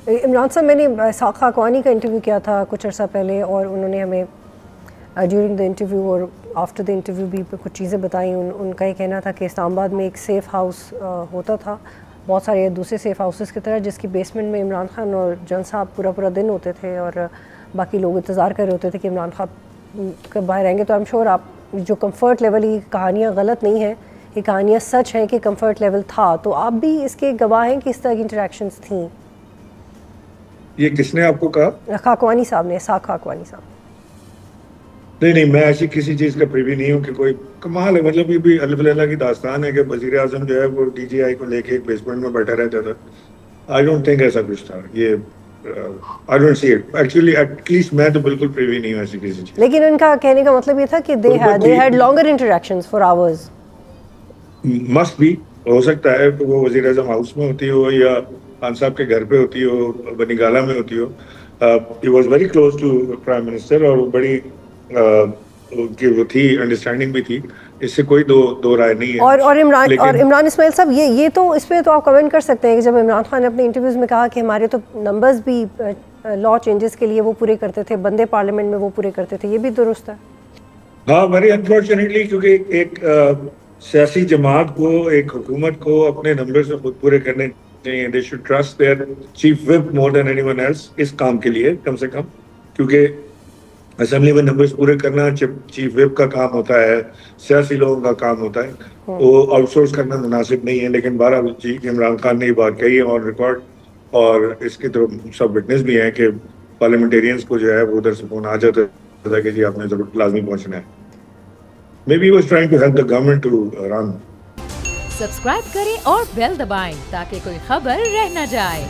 عمران صاحب، میں نے اسحاق خاقوانی کا انٹرویو کیا تھا کچھ عرصہ پہلے، اور انہوں نے ہمیں ڈیورنگ دا انٹرویو اور آفٹر دا انٹرویو بھی کچھ چیزیں بتائیں. ان کا یہ کہنا تھا کہ اسلام آباد میں ایک سیف ہاؤس ہوتا تھا، بہت سارے دوسرے سیف ہاؤسز کی طرح، جس کی بیسمنٹ میں عمران خان اور جن صاحب پورا دن ہوتے تھے، اور باقی لوگ انتظار کر رہے ہوتے تھے کہ عمران خان کب باہر آئیں گے. تو ایم شور آپ جو کمفرٹ لیول، یہ کہانیاں غلط نہیں ہیں، یہ کہانیاں سچ ہیں کہ کمفرٹ لیول تھا. تو آپ بھی اس کے گواہ ہیں کہ اس طرح کی انٹریکشنز تھیں. یہ کس نے آپ کو کہا؟ خاقوانی صاحب نے، اسحاق خاقوانی صاحب. نہیں، میں ایسی کسی چیز کا پریوی نہیں ہوں کہ کوئی کمال ہے. مطلب یہ بھی الف لیلہ کی داستان ہے کہ وزیر اعظم جو ہے وہ ڈی جی آئی کو لے کے ایک بیسمنٹ میں بیٹھا رہتا تھا. آئی ڈونٹ تھنک ایسا کچھ تھا. یہ I don't see it actually, at least میں تو بالکل پریوی نہیں ہوں ایسی کسی چیز. لیکن ان کا کہنے کا مطلب یہ تھا کہ they had longer interactions for hours. Must بھی ہو سکتا ہے کہ وہ وزیر اعظم ہاؤس میں ہوتی ہو یا خان صاحب کے گھر پہ ہوتی ہو، بنی گالہ میں ہوتی ہو. He was very close to prime minister, اور بڑی کہ وہ تھی، انڈرسٹینڈنگ بھی تھی. اس سے کوئی دو رائے نہیں ہے. اور عمران اسماعیل صاحب، یہ تو اس پہ تو آپ کمنٹ کر سکتے ہیں کہ جب عمران خان نے اپنے انٹرویوز میں کہا کہ ہمارے تو نمبرز بھی لا چینجز کے لیے وہ پورے کرتے تھے، بندے پارلیمنٹ میں وہ پورے کرتے تھے، یہ بھی درست ہے؟ ہاں، ویری انفارچونیٹلی، کیونکہ ایک سیاسی جماعت کو، ایک حکومت کو اپنے نمبر سے خود پورے کرنے چاہیے. They should trust their chief whip more than anyone else اس کام کے لیے، کم سے کم. کیونکہ اسمبلی میں نمبرز پورے کرنا چیف وپ کا کام ہوتا ہے، سیاسی لوگوں کا کام ہوتا ہے. وہ آؤٹ سورس کرنا مناسب نہیں ہے. لیکن بہرحال جی عمران خان نے یہ بات کہی ہے آن ریکارڈ، اور اس کے تو سب وٹنس بھی ہیں کہ پارلیمنٹیرینس کو جو ہے وہ ادھر سے فون آ جاتا تھا کہ جی آپ نے ضرور لازمی پہنچنا ہے. Maybe he was trying to help the government to run. Subscribe کریں اور بیل دبائیں تاکہ کوئی خبر رہ نہ جائے.